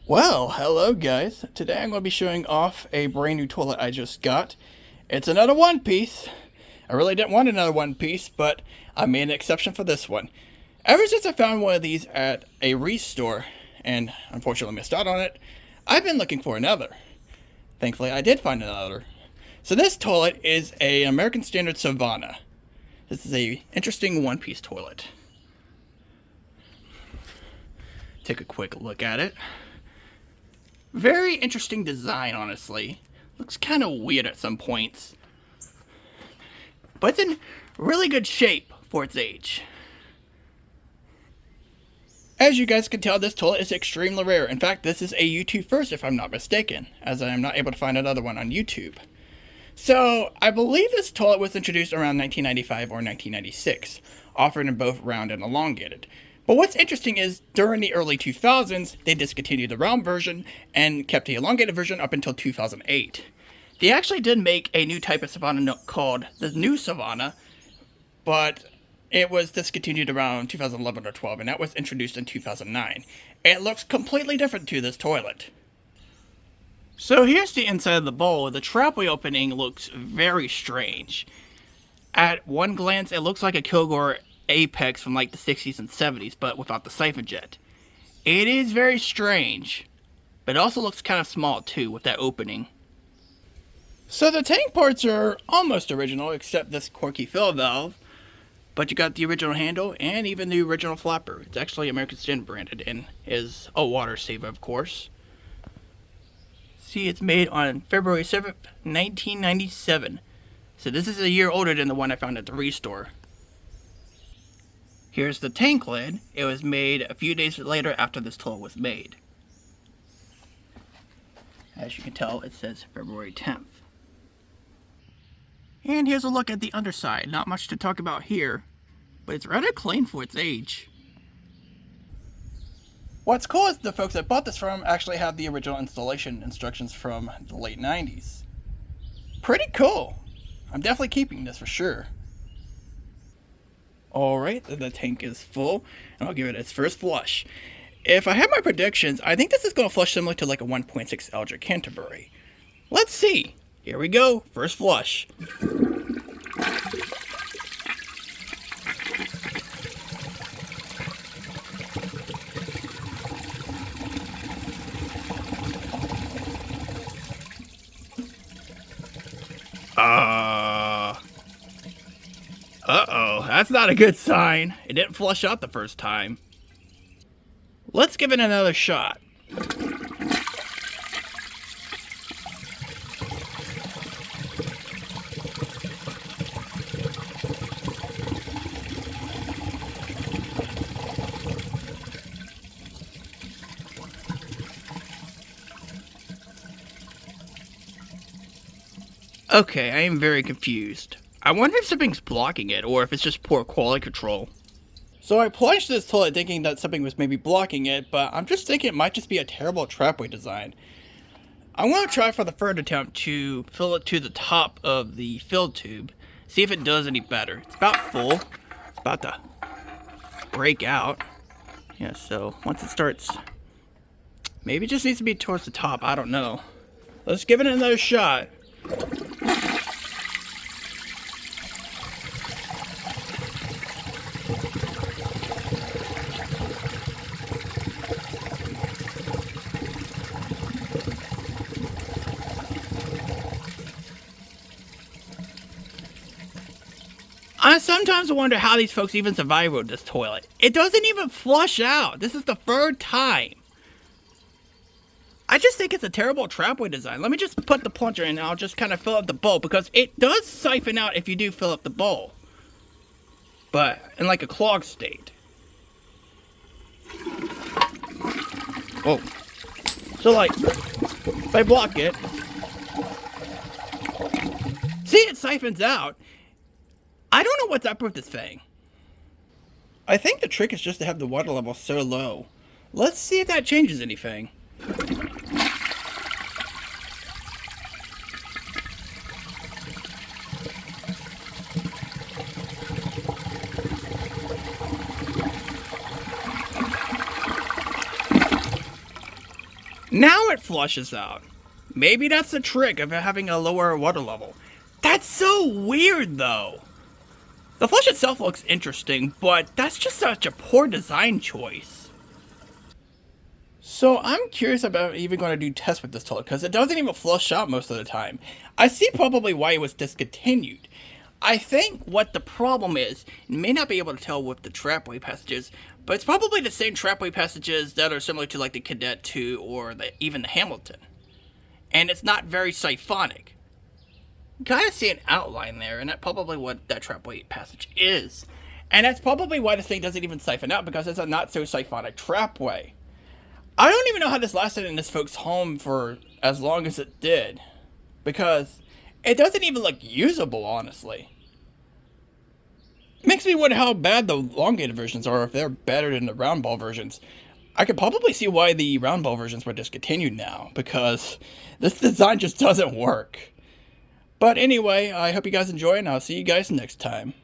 Well, hello guys. Today I'm going to be showing off a brand new toilet I just got. It's another one piece. I really didn't want another one piece, but I made an exception for this one. Ever since I found one of these at a restore, and unfortunately missed out on it, I've been looking for another. Thankfully I did find another. So this toilet is an American Standard Savona. This is a interesting one-piece toilet. Take a quick look at it. Very interesting design, honestly. Looks kind of weird at some points. But it's in really good shape for its age. As you guys can tell, this toilet is extremely rare. In fact, this is a YouTube first if I'm not mistaken, as I am not able to find another one on YouTube. So, I believe this toilet was introduced around 1995 or 1996, offered in both round and elongated. But what's interesting is, during the early 2000s, they discontinued the round version and kept the elongated version up until 2008. They actually did make a new type of Savona called the New Savona, but it was discontinued around 2011 or 12, and that was introduced in 2009. It looks completely different to this toilet. So here's the inside of the bowl. The trapway opening looks very strange. At one glance, it looks like a Kilgore Apex from like the 60s and 70s, but without the siphon jet. It is very strange, but it also looks kind of small too with that opening. So the tank parts are almost original except this quirky fill valve, but you got the original handle and even the original flapper. It's actually American Standard branded and is a water saver, of course. See, it's made on February 7th, 1997. So this is a year older than the one I found at the restore. Here's the tank lid. It was made a few days later after this toilet was made. As you can tell, it says February 10th. And here's a look at the underside. Not much to talk about here, but it's rather clean for its age. What's cool is the folks I bought this from actually have the original installation instructions from the late 90s. Pretty cool. I'm definitely keeping this for sure. Alright, the tank is full, and I'll give it its first flush. If I have my predictions, I think this is going to flush similar to like a 1.6 Eldrick Canterbury. Let's see. Here we go. First flush. Uh-oh, that's not a good sign. It didn't flush out the first time. Let's give it another shot. Okay, I am very confused. I wonder if something's blocking it, or if it's just poor quality control. So I plunged this toilet thinking that something was maybe blocking it, but I'm just thinking it might just be a terrible trapway design. I'm going to try for the third attempt to fill it to the top of the fill tube, see if it does any better. It's about full. It's about to break out. Yeah, so once it starts, maybe it just needs to be towards the top, I don't know. Let's give it another shot. I sometimes wonder how these folks even survive with this toilet. It doesn't even flush out. This is the third time. I just think it's a terrible trapway design. Let me just put the plunger in and I'll just kind of fill up the bowl, because it does siphon out if you do fill up the bowl, but in like a clogged state. Oh. So like, if I block it, see, it siphons out. I don't know what's up with this thing. I think the trick is just to have the water level so low. Let's see if that changes anything. Now it flushes out. Maybe that's the trick of having a lower water level. That's so weird though. The flush itself looks interesting, but that's just such a poor design choice. So I'm curious about even going to do tests with this toilet, because it doesn't even flush out most of the time. I see probably why it was discontinued. I think what the problem is, you may not be able to tell with the trapway passages, but it's probably the same trapway passages that are similar to like the Cadet II or even the Hamilton. And it's not very siphonic. You kind of see an outline there, and that's probably what that trapway passage is. And that's probably why this thing doesn't even siphon out, because it's a not so siphonic trapway. I don't even know how this lasted in this folks' home for as long as it did, because it doesn't even look usable, honestly. It makes me wonder how bad the elongated versions are, if they're better than the round ball versions. I could probably see why the round ball versions were discontinued now, because this design just doesn't work. But anyway, I hope you guys enjoy, and I'll see you guys next time.